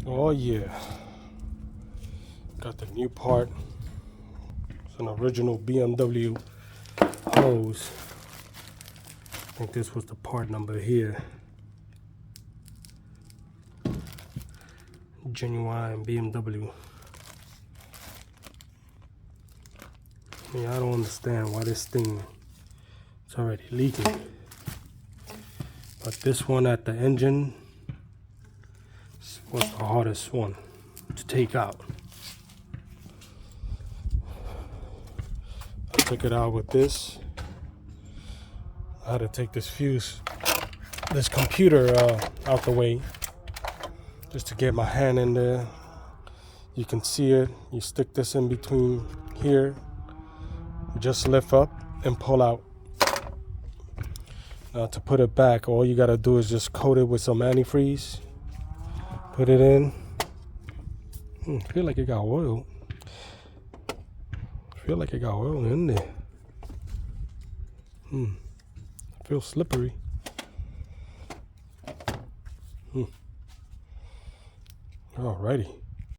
Oh yeah, got the new part. It's an original BMW hose. I think this was the part number here. Genuine BMW. I don't understand why this thing is already leaking. But this one at the engine was the hardest one to take out. I took it out with this. I had to take this computer out the way just to get my hand in there. You can see it. You stick this in between here, just lift up and pull out. Now to put it back, all you gotta do is just coat it with some antifreeze. Put it in. I feel like it got oil. In there. It feels slippery. Alrighty.